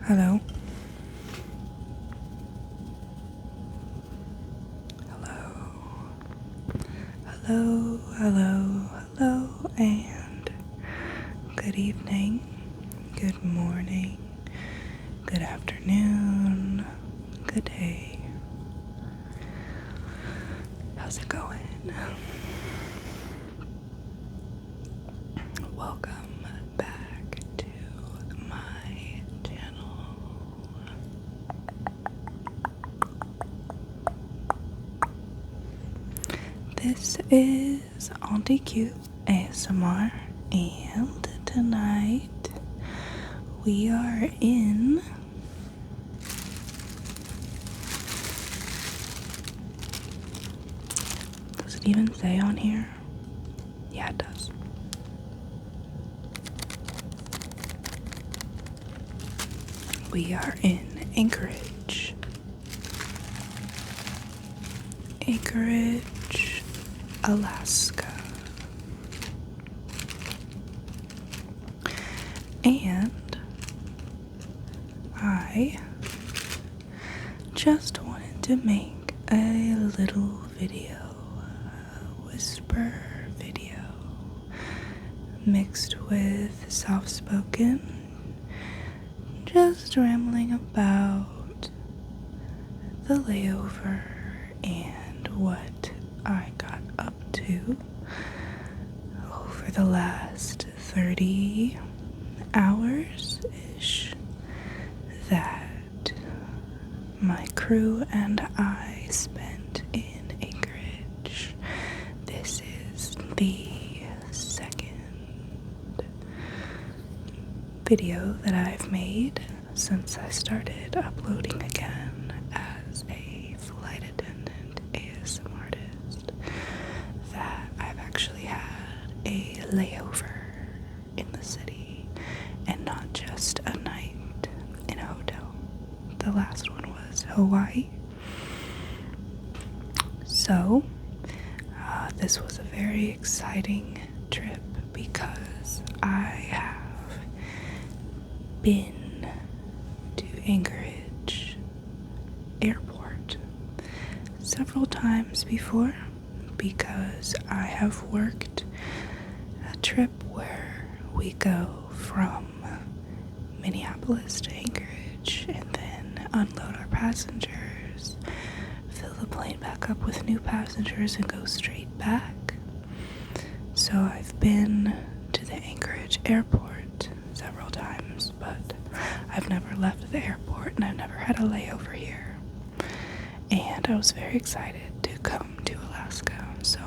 Hello. Hello. Hello, hello, hello, and good evening, good morning, good afternoon, good day. How's it going? Welcome back to my channel. This is Auntie Q ASMR, and tonight we are in does it even say on here? Yeah, it does. We are in Anchorage, Alaska. And I just wanted to make a little video, a whisper video, mixed with soft-spoken, just rambling about the layover and what I got up to over the last 30 hours-ish that my crew and I spent in Anchorage. This is the second video that I've made since I started uploading again as a flight attendant ASMR artist, that I've actually had a layover in the city and not just a night in a hotel. The last one was Hawaii. So this was a very exciting trip because I have been to Anchorage Airport several times before because I have worked a trip where we go from Minneapolis to Anchorage and then unload our passengers, fill the plane back up with new passengers, and go straight back. So I've been to the Anchorage Airport several times, but I've never left the airport and I've never had a layover here. And I was very excited to come to Alaska. So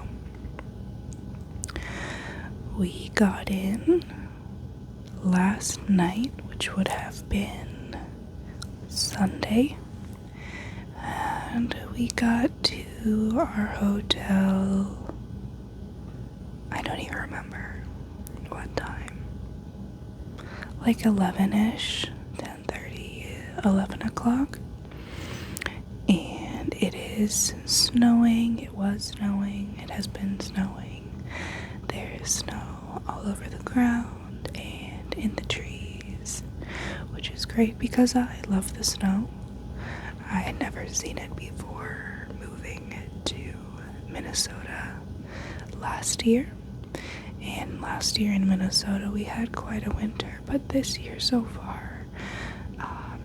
we got in last night, which would have been Sunday, and we got to our hotel, I don't even remember what time, like 11ish, 10:30, 11 o'clock, and it is snowing. It was snowing, it has been snowing. There is snow all over the ground and in the trees, which is great because I love the snow. I had never seen it before moving to Minnesota last year. And last year in Minnesota we had quite a winter, but this year so far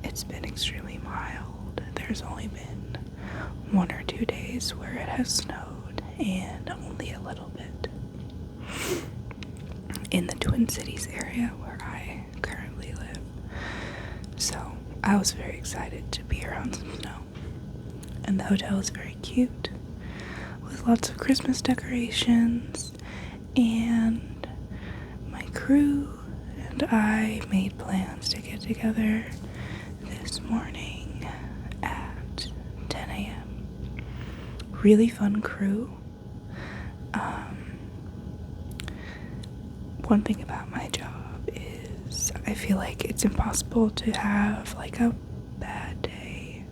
it's been extremely mild. There's only been 1 or 2 days where it has snowed, and only a little bit in the Twin Cities area where I currently live. So I was very excited to be around some snow. And the hotel is very cute with lots of Christmas decorations, and my crew and I made plans to get together this morning at 10 a.m. Really fun crew. One thing about my job is I feel like it's impossible to have like a bad day.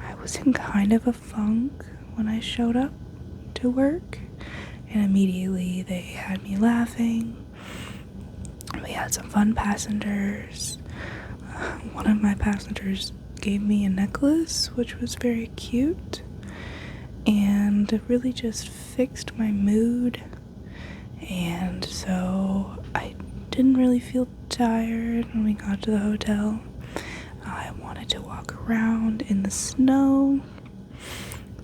I was in kind of a funk when I showed up to work, and immediately they had me laughing. We had some fun passengers. one of my passengers gave me a necklace, which was very cute, and it really just fixed my mood, and so I didn't really feel tired when we got to the hotel. I wanted to walk around in the snow,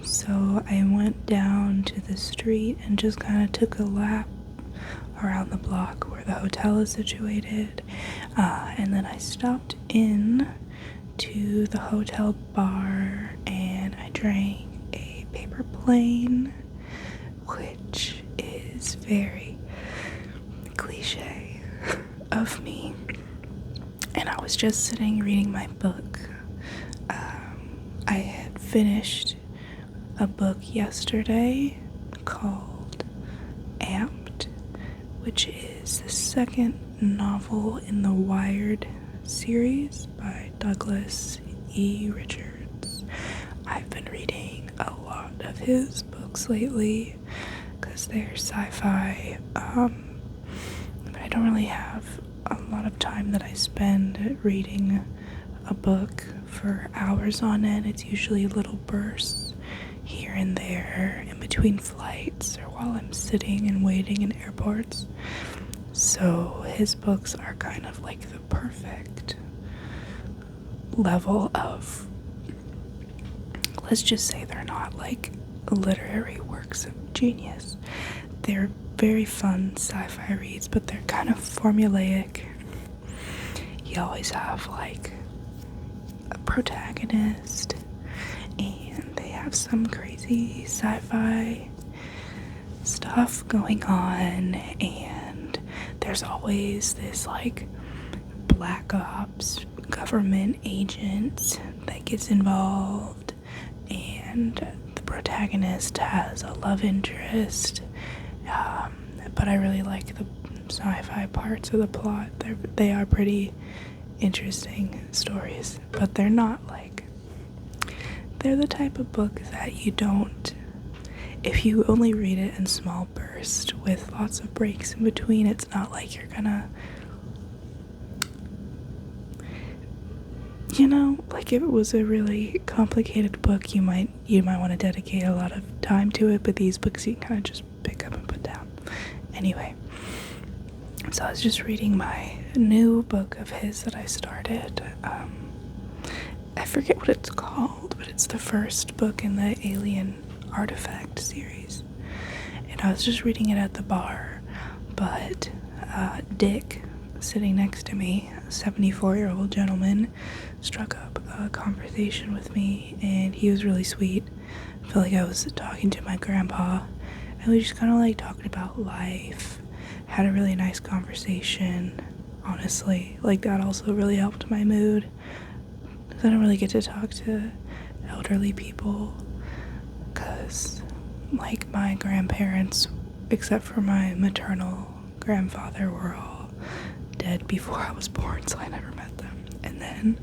so I went down to the street and just kind of took a lap around the block where the hotel is situated, and then I stopped in to the hotel bar and I drank a paper plane, which is very cliche of me. And I was just sitting reading my book. I had finished a book yesterday called Amped, which is the second novel in the Wired series by Douglas E. Richards. I've been reading a lot of his books lately because they're sci-fi, but I don't really have a lot of time that I spend reading a book for hours on end. It's usually little bursts here and there in between flights or while I'm sitting and waiting in airports. So his books are kind of like the perfect level of, let's just say they're not like literary works of genius. They're very fun sci-fi reads, but they're kind of formulaic. You always have like a protagonist, and they have some crazy sci-fi stuff going on, and there's always this like black ops government agent that gets involved, and the protagonist has a love interest, but I really like the sci-fi parts of the plot. They are pretty interesting stories, but they're not like, they're the type of book that you don't, if you only read it in small bursts with lots of breaks in between, it's not like you're gonna, you know, like if it was a really complicated book, you might want to dedicate a lot of time to it, but these books you can kind of just pick up and put down. Anyway, so I was just reading my new book of his that I started. I forget what it's called, but it's the first book in the Alien Artifact series. And I was just reading it at the bar, but Dick, sitting next to me, a 74-year-old gentleman, struck up a conversation with me, and he was really sweet. I felt like I was talking to my grandpa, and we just kind of like talked about life. Had a really nice conversation, honestly. Like, that also really helped my mood, because I don't really get to talk to elderly people, because like my grandparents, except for my maternal grandfather, were all dead before I was born, so I never met them. And then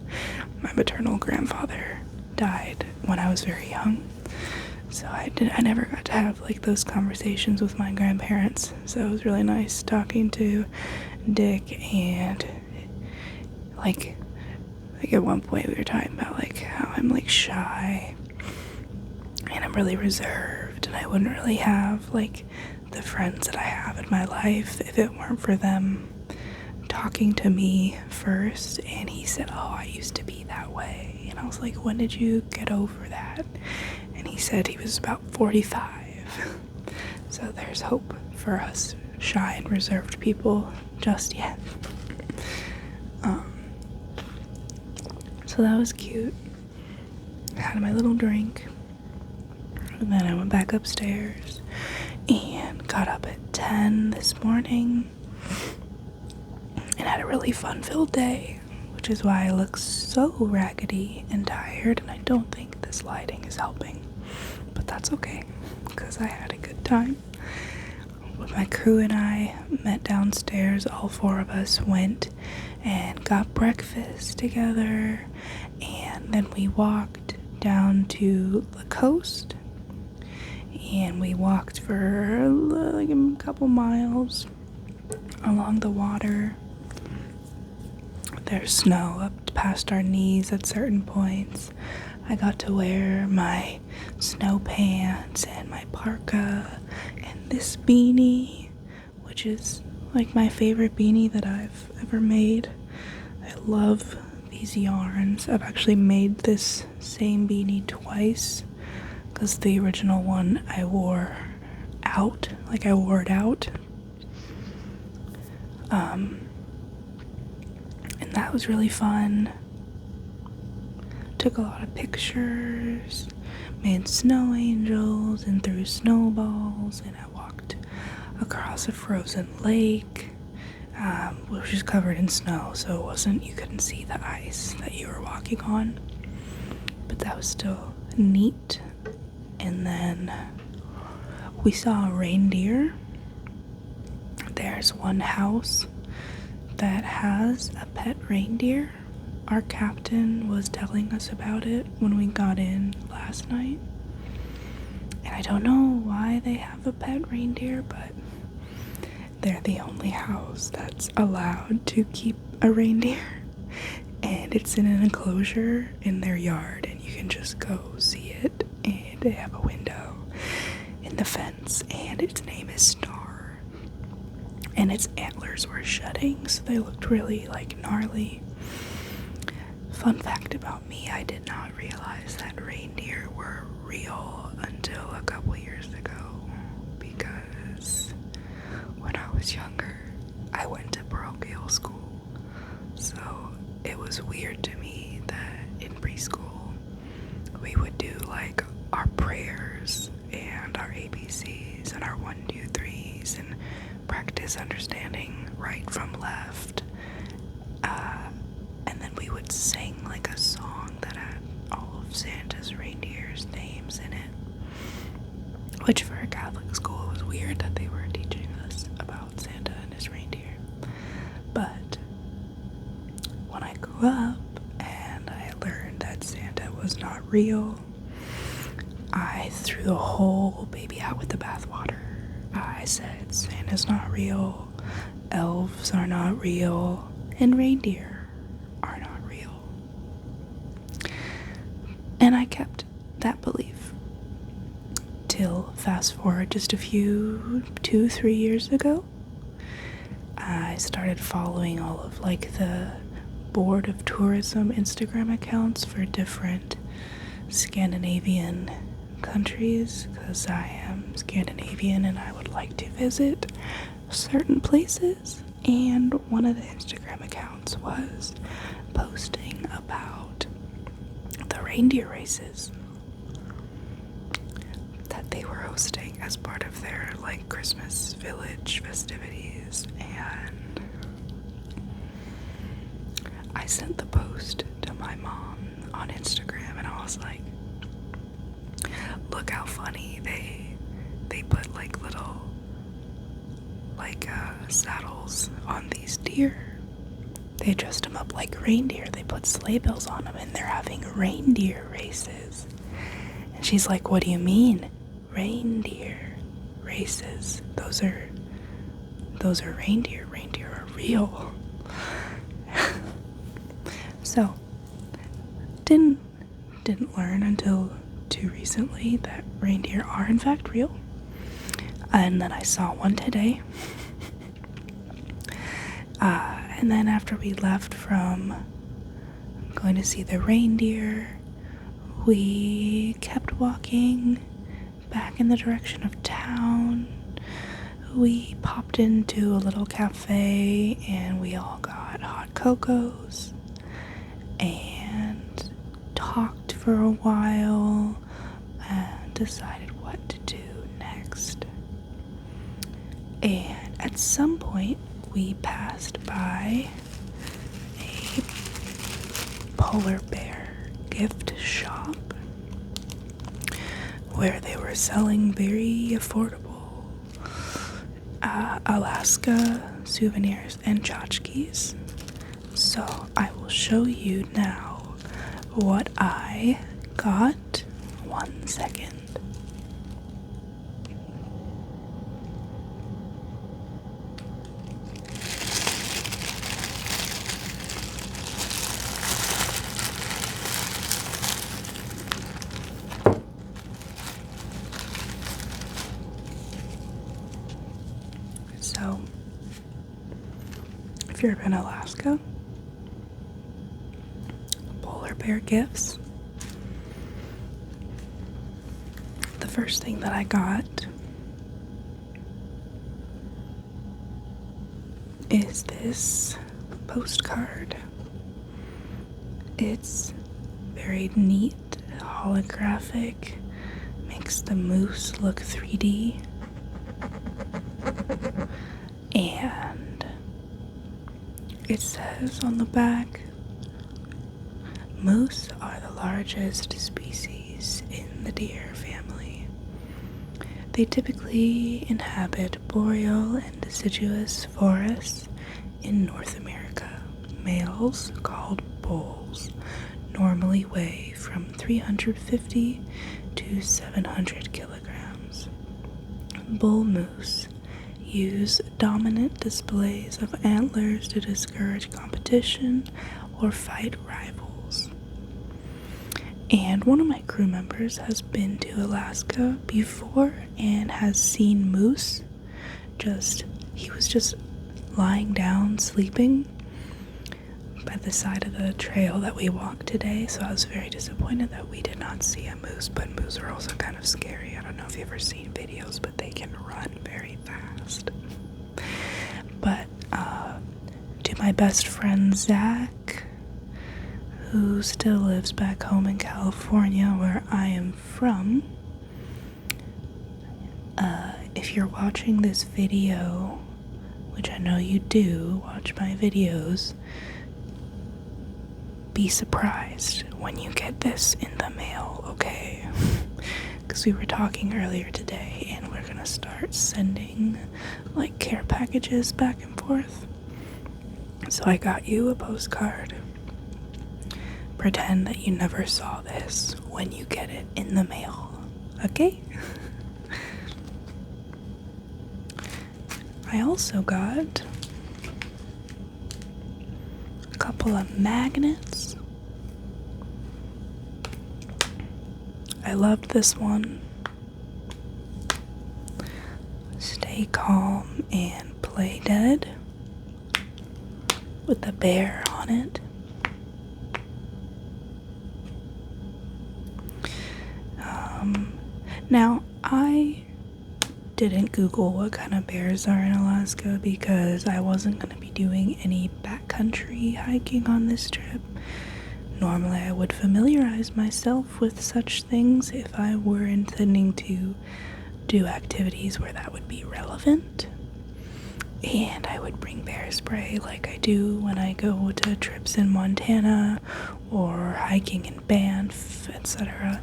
my maternal grandfather died when I was very young, so I never got to have like those conversations with my grandparents. So it was really nice talking to Dick, and like at one point we were talking about like how I'm like shy and I'm really reserved, and I wouldn't really have like the friends that I have in my life if it weren't for them talking to me first. And he said, oh, I used to be that way. And I was like, when did you get over that? And he said he was about 45. So there's hope for us shy and reserved people just yet. So that was cute. I had my little drink, and then I went back upstairs and got up at 10 this morning and had a really fun-filled day, which is why I look so raggedy and tired, and I don't think this lighting is helping, but that's okay because I had a good time. My crew and I met downstairs. All four of us went and got breakfast together, and then we walked down to the coast, and we walked for like a couple miles along the water. There's snow up past our knees at certain points. I got to wear my snow pants and my parka and this beanie, which is like my favorite beanie that I've ever made. I love these yarns. I've actually made this same beanie twice because the original one I wore out, like I wore it out. And that was really fun. Took a lot of pictures, made snow angels and threw snowballs, and I walked across a frozen lake, which is covered in snow, so you couldn't see the ice that you were walking on, but that was still neat. And then we saw a reindeer. There's one house that has a pet reindeer. Our captain was telling us about it when we got in last night. And I don't know why they have a pet reindeer, but they're the only house that's allowed to keep a reindeer. And it's in an enclosure in their yard, and you can just go see it. And they have a window in the fence, and its name is Star. And its antlers were shedding, so they looked really, gnarly. Fun fact about me, I did not realize that reindeer were real until a couple years ago, because when I was younger, I went to parochial school, so it was weird to me that in preschool, we would do, our prayers and our ABCs and our 1, 2, 3s and practice understanding right from left, and then we would sing a song that had all of Santa's reindeer's names in it, which for a Catholic school was weird that they were teaching us about Santa and his reindeer. But when I grew up and I learned that Santa was not real, I threw the whole baby out with the bathwater. I said Santa's not real, elves are not real, and reindeer are not real. And I kept that belief till fast forward just a few 2-3 years ago. I started following all of the Board of Tourism Instagram accounts for different Scandinavian countries, because I am Scandinavian and I would like to visit certain places. And one of the Instagram accounts was posting about the reindeer races that they were hosting as part of their Christmas village festivities, and I sent the post to my mom on Instagram, and I was like, look how funny they put little saddles on these deer. They dressed them up like reindeer. They put sleigh bells on them, and they're having reindeer races. And she's like, what do you mean reindeer races? Those are reindeer. Reindeer are real. So didn't learn until too recently that reindeer are in fact real. And then I saw one today. And then after we left from going to see the reindeer, we kept walking back in the direction of town. We popped into a little cafe and we all got hot cocos and talked for a while and decided what to do next. And at some point we passed by a polar bear gift shop where they were selling very affordable Alaska souvenirs and tchotchkes. So I will show you now what I got. 1 second. So, if you're in Alaska, polar bear gifts. The first thing that I got is this postcard. It's very neat, holographic, makes the moose look 3D, and it says on the back, moose are the largest species in the deer family. They typically inhabit boreal and deciduous forests in North America. Males, called bulls, normally weigh from 350 to 700 kilograms. Bull moose use dominant displays of antlers to discourage competition or fight rivals. And one of my crew members has been to Alaska before and has seen moose. He was just lying down sleeping by the side of the trail that we walked today, so I was very disappointed that we did not see a moose, but moose are also kind of scary. I don't know if you've ever seen videos, but they can run very fast. But to my best friend Zach, who still lives back home in California where I am from, if you're watching this video, which I know you do watch my videos, be surprised when you get this in the mail, okay? Because we were talking earlier today and we're gonna start sending like care packages back and forth. So I got you a postcard. Pretend that you never saw this when you get it in the mail, okay? I also got a couple of magnets. I loved this one. Stay calm and play dead, with the bear on it. Now, I didn't Google what kind of bears are in Alaska because I wasn't going to be doing any backcountry hiking on this trip. Normally I would familiarize myself with such things if I were intending to do activities where that would be relevant. And I would bring bear spray like I do when I go to trips in Montana or hiking in Banff, etc.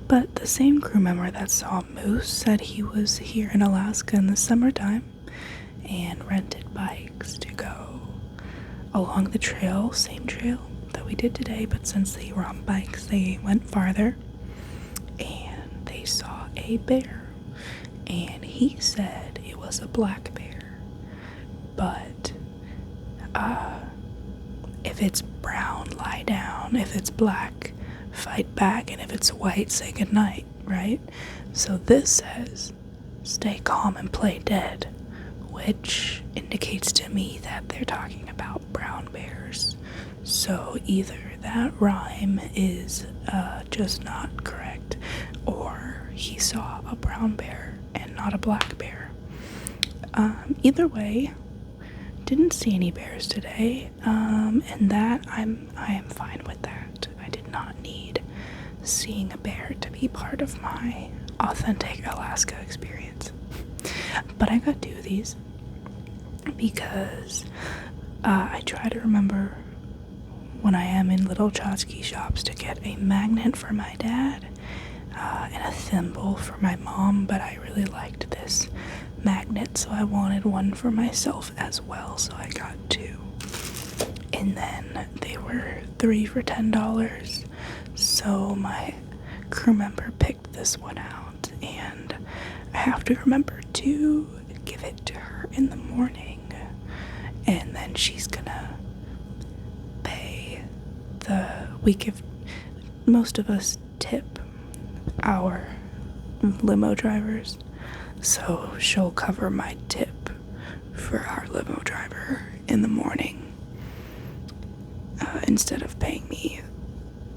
But the same crew member that saw moose said he was here in Alaska in the summertime and rented bikes to go along the trail, same trail that we did today, but since they were on bikes, they went farther and they saw a bear. And he said it was a black bear. But if it's brown, lie down. If it's black, fight back, and if it's white, say goodnight, right? So this says, stay calm and play dead, which indicates to me that they're talking about brown bears. So either that rhyme is just not correct, or he saw a brown bear and not a black bear. Either way, didn't see any bears today, and that I am fine with that. I did not need seeing a bear to be part of my authentic Alaska experience. But I got 2 of these because I try to remember when I am in little tchotchke shops to get a magnet for my dad and a thimble for my mom, but I really liked this magnet, so I wanted one for myself as well, so I got 2. And then they were 3 for $10, so my crew member picked this one out, and I have to remember to give it to her in the morning, and then she's gonna pay we give, most of us tip our limo drivers, so she'll cover my tip for our limo driver in the morning instead of paying me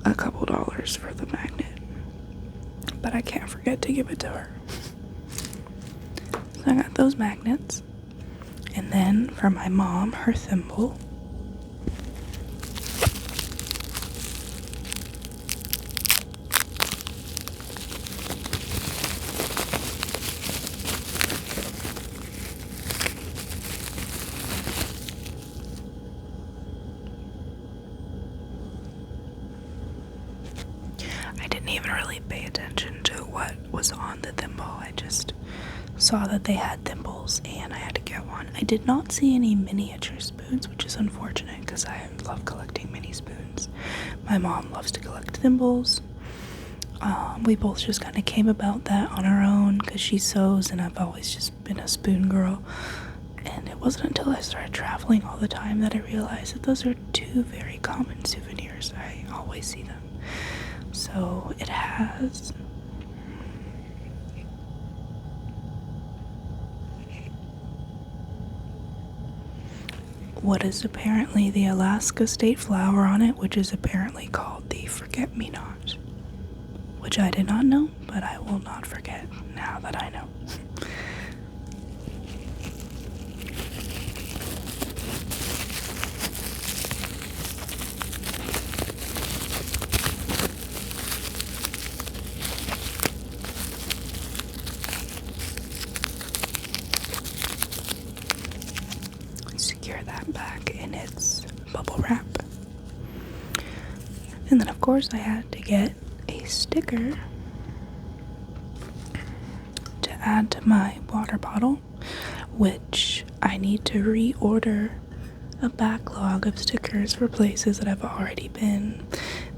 a couple dollars for the magnet. But I can't forget to give it to her. So I got those magnets. And then for my mom, her thimble. I didn't even really pay attention to what was on the thimble. I just saw that they had thimbles and I had to get one. I did not see any miniature spoons, which is unfortunate because I love collecting mini spoons. My mom loves to collect thimbles. We both just kind of came about that on our own because she sews and I've always just been a spoon girl. And it wasn't until I started traveling all the time that I realized that those are two very common souvenirs. I always see them. So it has what is apparently the Alaska state flower on it, which is apparently called the forget-me-not, which I did not know, but I will not forget now that I know. Secure that back in its bubble wrap. And then of course I had to get a sticker to add to my water bottle, which I need to reorder a backlog of stickers for places that I've already been,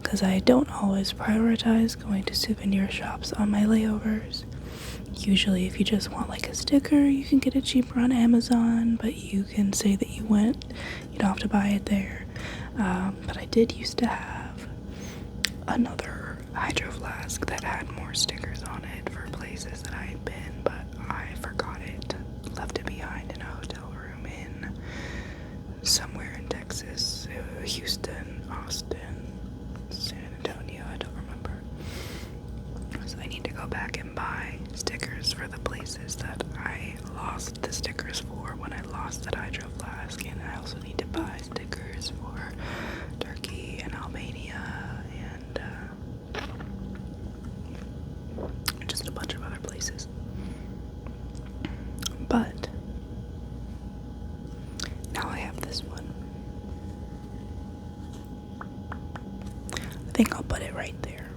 because I don't always prioritize going to souvenir shops on my layovers. Usually if you just want like a sticker, you can get it cheaper on Amazon, but you can say that you went, you don't have to buy it there. But I did used to have another hydro flask that had more stickers on it for places that I had been, but I forgot it, left it behind in a hotel room in somewhere in Texas, Houston, Austin, San Antonio, I don't remember. So I need to go back and buy stickers for the places that I lost the stickers for when I lost that hydro flask, and I also need to buy stickers for Turkey and Albania and just a bunch of other places. But now I have this one. I think I'll put it right there.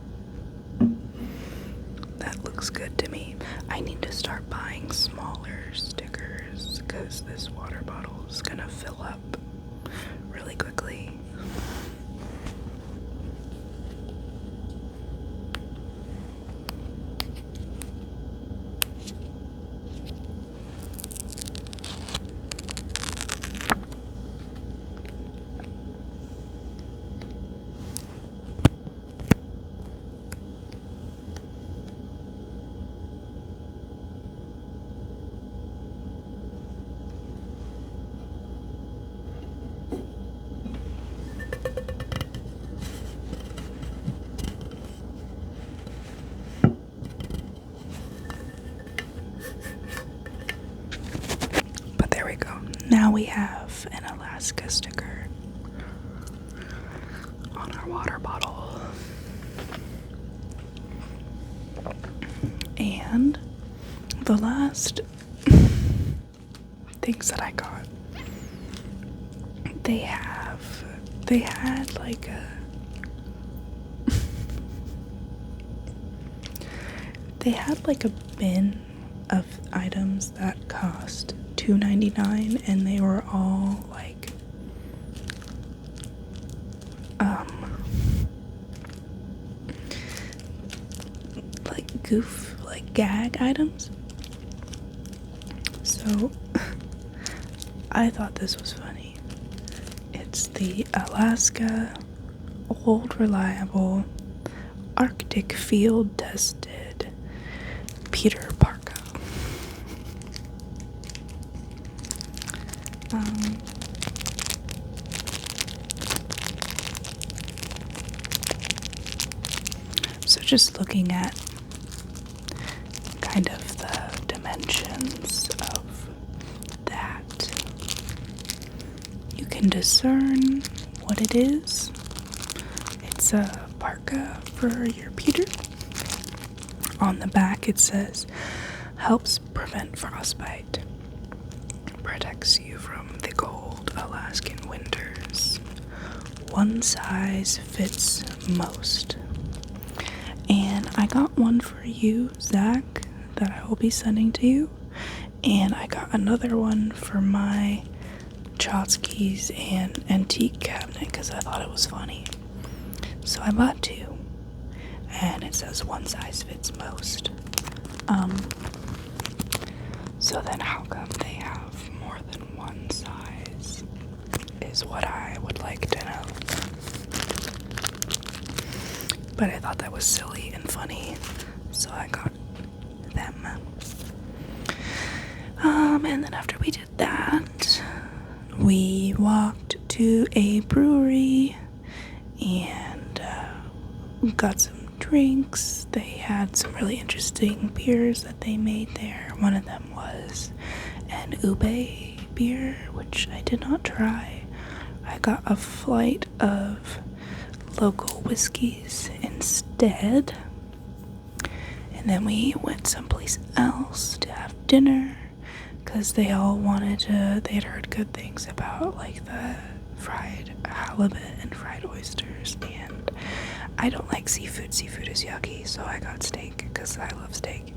That looks good to me. I need to start buying smaller stickers because this water bottle is gonna fill up really quickly. Now we have an Alaska sticker on our water bottle. And the last things that I got, they had like a bin of items that cost $2.99, and they were all like gag items. So I thought this was funny. It's the Alaska Old Reliable Arctic Field Tested Peter Parka. Um, so just looking at kind of the dimensions of that, you can discern what it is. It's a parka for your Peter. On the back it says, helps prevent frostbite, protects you from the cold Alaskan winters. One size fits most. And I got one for you, Zach, that I will be sending to you. And I got another one for my tchotchkes and antique cabinet because I thought it was funny. So I bought two. And it says one size fits most. So then how come they have more than one size is what I would like to know. But I thought that was silly and funny, so I got them. And then after we did that, we walked to a brewery and got some drinks. They had some really interesting beers that they made there. One of them was an ube beer, which I did not try. I got a flight of local whiskeys instead. And then we went someplace else to have dinner because they all they had heard good things about like the fried halibut and fried oysters, and I don't like seafood. Seafood is yucky, so I got steak because I love steak.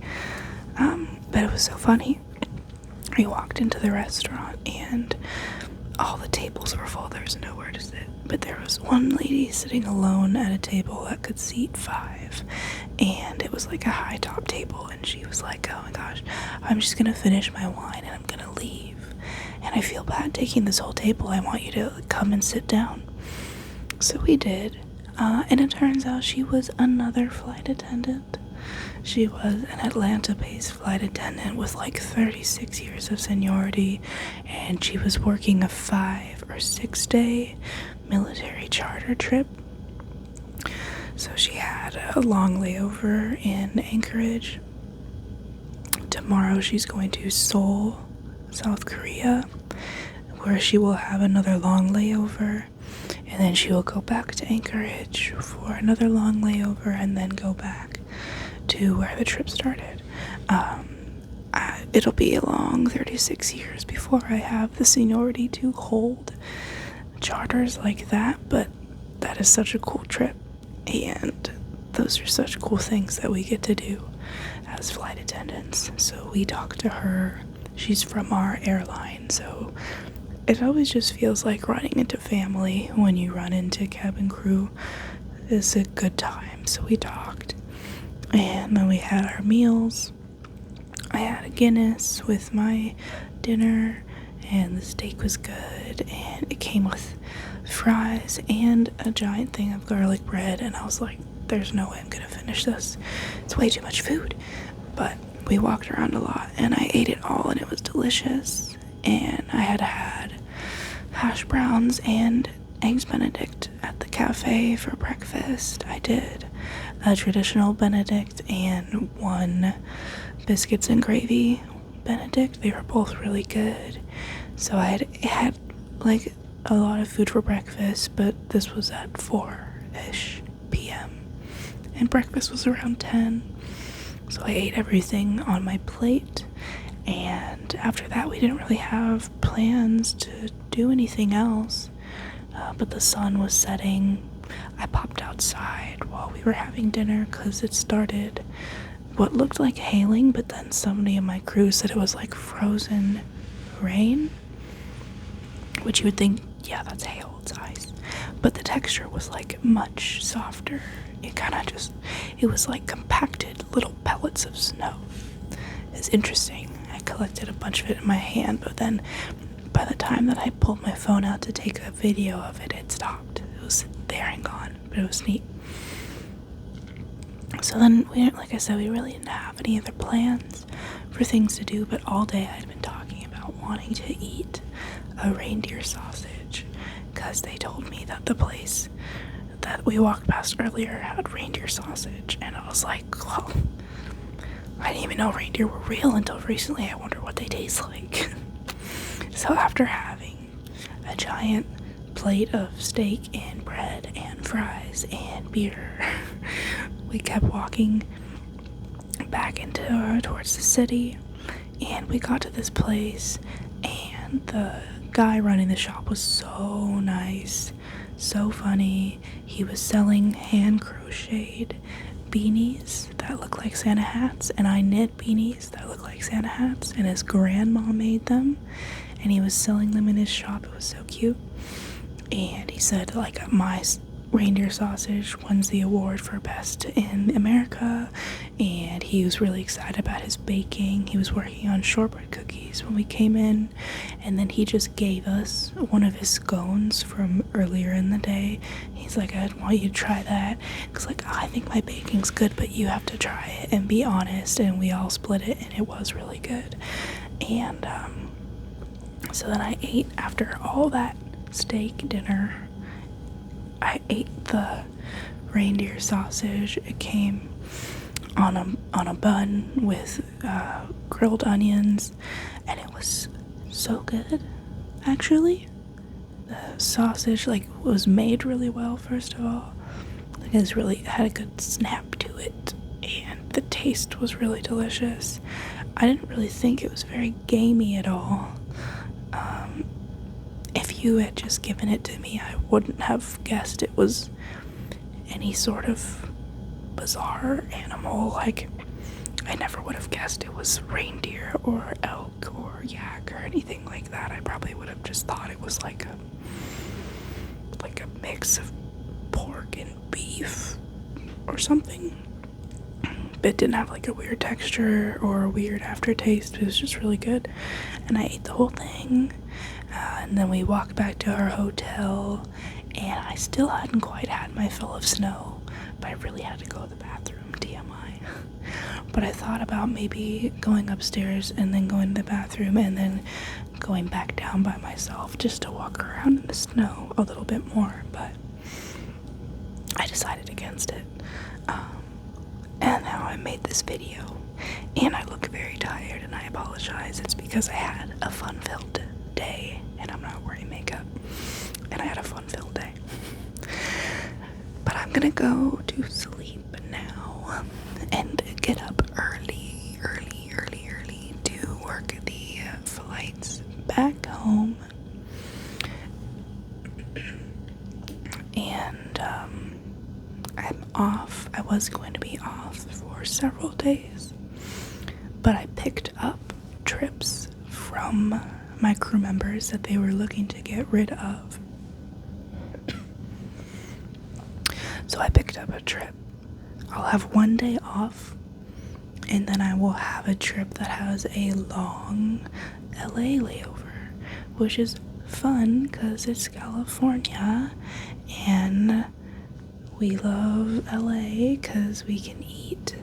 But it was so funny. We walked into the restaurant and all the tables were full. There was nowhere to sit, but there was one lady sitting alone at a table that could seat 5, and it was like a high top table, and she was like, oh my gosh, I'm just gonna finish my wine and I'm gonna leave, and I feel bad taking this whole table. I want you to come and sit down. So we did, and it turns out she was another flight attendant. She was an Atlanta-based flight attendant with like 36 years of seniority, and she was working a 5 or 6 day military charter trip. So she had a long layover in Anchorage. Tomorrow she's going to Seoul, South Korea, where she will have another long layover, and then she will go back to Anchorage for another long layover, and then go back to where the trip started. It'll be a long 36 years before I have the seniority to hold charters like that, but that is such a cool trip, and those are such cool things that we get to do as flight attendants. So we talked to her. She's from our airline, so it always just feels like running into family when you run into cabin crew. It's a good time. So we talked, and then we had our meals. I had a Guinness with my dinner, and the steak was good, and it came with fries and a giant thing of garlic bread, and I was like, there's no way I'm gonna finish this. It's way too much food. But we walked around a lot, and I ate it all, and it was delicious. And I had hash browns and eggs Benedict at the cafe for breakfast. I did a traditional Benedict and one biscuits and gravy Benedict. They were both really good. So I had like a lot of food for breakfast, but this was at 4-ish p.m. and breakfast was around 10. So I ate everything on my plate, and after that we didn't really have plans to do anything else, but the sun was setting. I popped outside while we were having dinner because it started what looked like hailing, but then somebody in my crew said it was like frozen rain, which you would think, yeah, that's hail, it's ice, but the texture was like much softer. It was like compacted little pellets of snow. It's interesting. I collected a bunch of it in my hand, but then by the time that I pulled my phone out to take a video of it, it stopped. It was there and gone, but it was neat. So then, like I said, we really didn't have any other plans for things to do, but all day I had been talking about wanting to eat a reindeer sausage because they told me that the place that we walked past earlier had reindeer sausage, and I was like, well, I didn't even know reindeer were real until recently. I wonder what they taste like. So after having a giant plate of steak and bread and fries and beer, we kept walking back towards the city, and we got to this place, and the guy running the shop was so nice, so funny. He was selling hand crocheted beanies that look like Santa hats, and I knit beanies that look like Santa hats, and his grandma made them, and he was selling them in his shop. It was so cute. And he said, like, my reindeer sausage wins the award for best in America, and he was really excited about his baking. He was working on shortbread cookies when we came in, and then he just gave us one of his scones from earlier in the day. He's like, I want you to try that. It's like, oh, I think my baking's good, but you have to try it and be honest. And we all split it, and it was really good. And so then I ate, after all that steak dinner, I ate the reindeer sausage. It came on a bun with grilled onions, and it was so good. Actually, the sausage was made really well. First of all, it had a good snap to it, and the taste was really delicious. I didn't really think it was very gamey at all. If you had just given it to me, I wouldn't have guessed it was any sort of bizarre animal. I never would have guessed it was reindeer or elk or yak or anything like that. I probably would have just thought it was like a mix of pork and beef or something. But it didn't have a weird texture or a weird aftertaste. It was just really good, and I ate the whole thing. And then we walked back to our hotel, and I still hadn't quite had my fill of snow, but I really had to go to the bathroom, TMI. But I thought about maybe going upstairs and then going to the bathroom and then going back down by myself just to walk around in the snow a little bit more, but I decided against it. And now I made this video, and I look very tired, and I apologize. It's because I had a fun-filled day, and I'm not wearing makeup, and I had a fun-filled day. But I'm gonna go to sleep now and get up early to work the flights back home. And I'm off. I was going to be off for several days, but I picked up trips from my crew members that they were looking to get rid of. So I picked up a trip. I'll have one day off, and then I will have a trip that has a long LA layover, which is fun because it's California, and we love LA because we can eat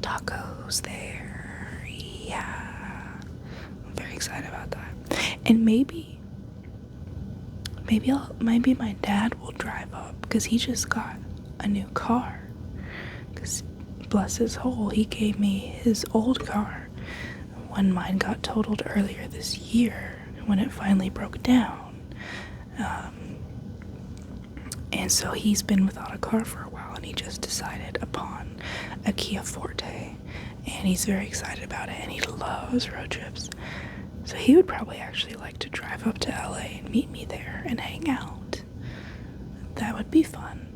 tacos there. Yeah, I'm very excited about that. And maybe my dad will drive up because he just got a new car. Because bless his soul, he gave me his old car when mine got totaled earlier this year when it finally broke down. And so he's been without a car for a while, and he just decided upon a Kia Forte, and he's very excited about it, and he loves road trips. So he would probably actually like to drive up to LA and meet me there and hang out. That would be fun.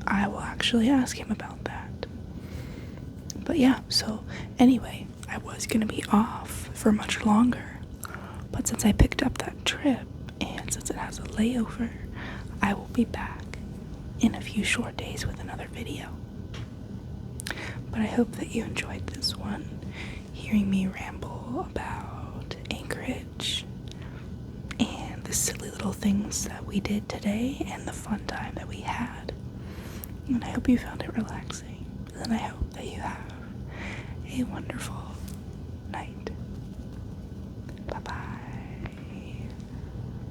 I will actually ask him about that. But yeah, so anyway, I was going to be off for much longer, but since I picked up that trip, and since it has a layover, I will be back in a few short days with another video. But I hope that you enjoyed this one, hearing me ramble about Anchorage and the silly little things that we did today and the fun time that we had. And I hope you found it relaxing, and I hope that you have a wonderful